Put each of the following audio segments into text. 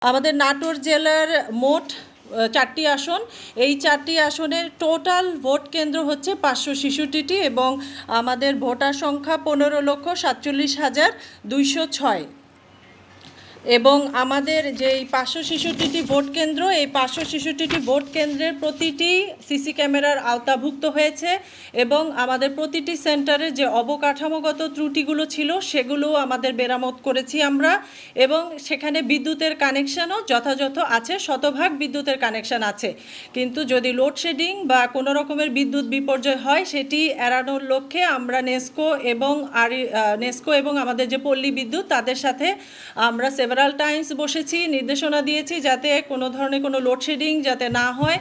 আমাদের নাটোর জেলার মোট 4টি আসন। এই 4টি আসনের টোটাল ভোট কেন্দ্র হচ্ছে 566টি এবং আমাদের ভোটার সংখ্যা 15,47,206 এবং আমাদের যেই 566টি ভোট কেন্দ্র, এই 566টি ভোট কেন্দ্রের প্রতিটি সিসি ক্যামেরার আওতাভুক্ত হয়েছে এবং আমাদের প্রতিটি সেন্টারের যে অবকাঠামোগত ত্রুটিগুলো ছিল সেগুলো আমাদের মেরামত করেছি আমরা, এবং সেখানে বিদ্যুতের কানেকশানও যথাযথ আছে, শতভাগ বিদ্যুতের কানেকশান আছে। কিন্তু যদি লোডশেডিং বা কোনো রকমের বিদ্যুৎ বিপর্যয় হয় সেটি এড়ানোর লক্ষ্যে আমরা নেসকো এবং আমাদের যে পল্লী বিদ্যুৎ তাদের সাথে আমরা সেভারাল টাইমস বসেছি, নির্দেশনা দিয়েছি যাতে কোনো ধরনের কোনো লোডশেডিং যাতে না হয়,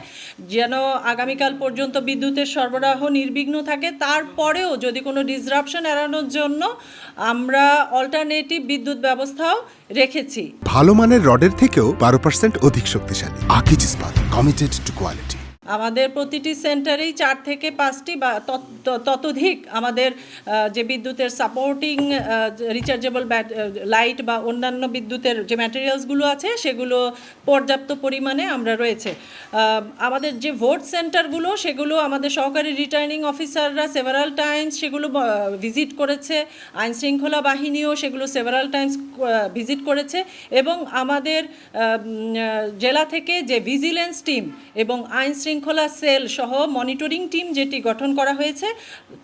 যেন আগামীকাল পর্যন্ত বিদ্যুতের সরবরাহ নির্বিঘ্ন থাকে। তারপরেও যদি কোনো ডিসরাপশন এড়ানোর জন্য আমরা অল্টারনেটিভ বিদ্যুৎ ব্যবস্থাও রেখেছি। ভালো মানের রডের থেকেও 12% অধিক শক্তিশালী। আকিজ ইস্পাত, কমিটেড টু কোয়ালিটি। আমাদের প্রতিটি সেন্টারেই 4 থেকে 5টি বা ততোধিক আমাদের যে বিদ্যুতের সাপোর্টিং রিচার্জেবল লাইট বা অন্যান্য বিদ্যুতের যে ম্যাটেরিয়ালসগুলো আছে সেগুলো পর্যাপ্ত পরিমাণে আমরা রয়েছে। আমাদের যে ভোট সেন্টারগুলো সেগুলো আমাদের সহকারী রিটার্নিং অফিসাররা সেভারাল টাইমস সেগুলো ভিজিট করেছে, আইনশৃঙ্খলা বাহিনীও সেগুলো সেভারাল টাইমস ভিজিট করেছে এবং আমাদের জেলা থেকে যে ভিজিলেন্স টিম এবং আইনশৃঙ্খলা সেল সহ মনিটরিং টিম যেটি গঠন করা হয়েছে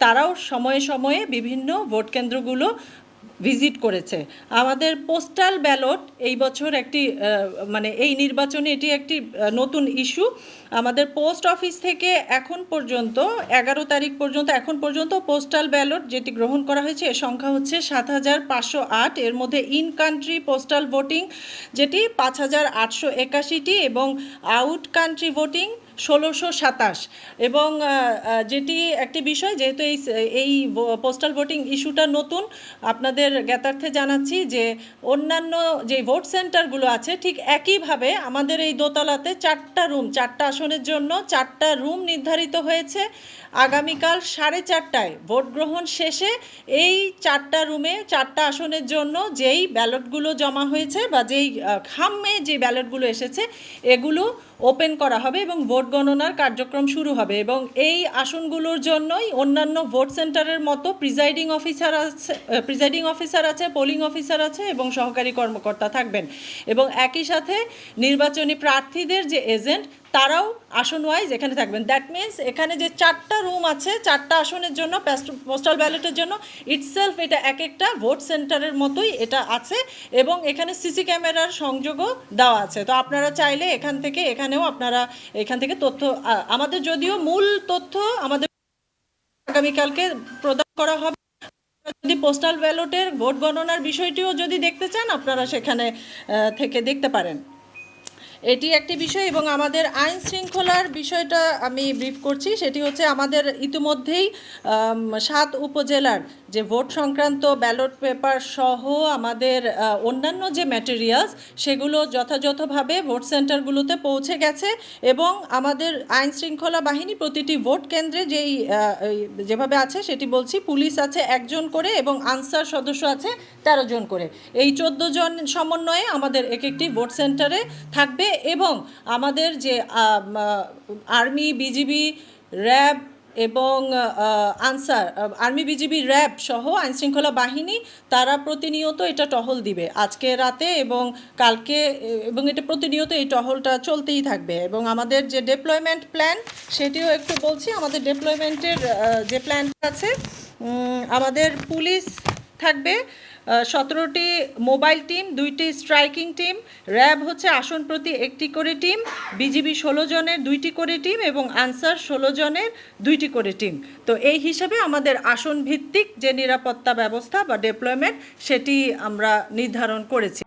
তারাও সময়ে সময়ে বিভিন্ন ভোট কেন্দ্রগুলো ভিজিট করেছে। আমাদের পোস্টাল ব্যালট এই বছর একটি এই নির্বাচনে এটি একটি নতুন ইস্যু। আমাদের পোস্ট অফিস থেকে এখন পর্যন্ত 11 তারিখ পর্যন্ত পোস্টাল ব্যালট যেটি গ্রহণ করা হয়েছে এর সংখ্যা হচ্ছে 7,508। এর মধ্যে ইন কান্ট্রি পোস্টাল ভোটিং যেটি 5,881টি এবং আউট কান্ট্রি ভোটিং 1,627। এবং যেটি একটি বিষয়, যেহেতু এই পোস্টাল ভোটিং ইস্যুটা নতুন, আপনাদের জ্ঞাতার্থে জানাচ্ছি যে অন্যান্য যে ভোট সেন্টারগুলো আছে ঠিক একইভাবে আমাদের এই দোতলাতে 4টা আসনের জন্য 4টা রুম নির্ধারিত হয়েছে। আগামীকাল 4:30টায় ভোট গ্রহণ শেষে এই 4টা রুমে 4টা আসনের জন্য যেই ব্যালটগুলো জমা হয়েছে বা যেই খামে যে ব্যালটগুলো এসেছে এগুলো ওপেন করা হবে এবং ভোট গণনার কার্যক্রম শুরু হবে। এবং এই আসনগুলোর জন্যই অন্যান্য ভোট সেন্টারের মতো প্রিজাইডিং অফিসার আছে, পোলিং অফিসার আছে এবং সহকারী কর্মকর্তা থাকবেন। এবং একই সাথে নির্বাচনী প্রার্থীদের যে এজেন্ট তারাও আসন ওয়াইজ এখানে থাকবেন। দ্যাট মিনস এখানে যে 4টা রুম আছে 4টা আসনের জন্য পোস্টাল ব্যালটের জন্য ইটসেলফ এটা এক একটা ভোট সেন্টারের মতোই এটা আছে এবং এখানে সিসি ক্যামেরার সংযোগও দেওয়া আছে। তো আপনারা চাইলে এখানেও আপনারা এখান থেকে তথ্য, আমাদের যদিও মূল তথ্য আমাদের আগামীকালকে প্রদান করা হবে, যদি পোস্টাল ব্যালটের ভোট গণনার বিষয়টিও যদি দেখতে চান আপনারা সেখানে থেকে দেখতে পারেন। এটি একটি বিষয়। এবং আমাদের আইন শৃঙ্খলার বিষয়টা আমি ব্রিফ করছি, সেটি হচ্ছে আমাদের ইতিমধ্যেই 7 উপজেলার যে ভোট সংক্রান্ত ব্যালট পেপার সহ আমাদের অন্যান্য যে ম্যাটেরিয়ালস সেগুলো যথাযথভাবে ভোট সেন্টারগুলোতে পৌঁছে গেছে এবং আমাদের আইন শৃঙ্খলা বাহিনী প্রতিটি ভোট কেন্দ্রে যেভাবে আছে সেটি বলছি, পুলিশ আছে 1 জন করে এবং আনসার সদস্য আছে 13 জন করে। এই 14 জন সমন্বয়ে আমাদের একটি ভোট সেন্টারে থাকবে এবং আমাদের যে আর্মি, বিজিবি, র্যাব এবং আর্মি, বিজিবি, র্যাব সহ আইনশৃঙ্খলা বাহিনী তারা প্রতিনিয়ত এটা টহল দিবে আজকে রাতে এবং কালকে, এবং এটা প্রতিনিয়ত এই টহলটা চলতেই থাকবে। এবং আমাদের যে ডেপ্লয়মেন্ট প্ল্যান সেটিও একটু বলছি। আমাদের ডেপ্লয়মেন্টের যে প্ল্যানটা আছে, আমাদের পুলিশ থাকবে 17টি মোবাইল টিম, 2টি স্ট্রাইকিং টিম, র্যাব হচ্ছে আসন প্রতি 1টি করে টিম, বিজিবি 16 জনের 2টি করে টিম এবং আনসার 16 জনের 2টি করে টিম। তো এই হিসাবে আমাদের আসন ভিত্তিক যে নিরাপত্তা ব্যবস্থা বা ডেপ্লয়মেন্ট সেটি আমরা নির্ধারণ করেছি।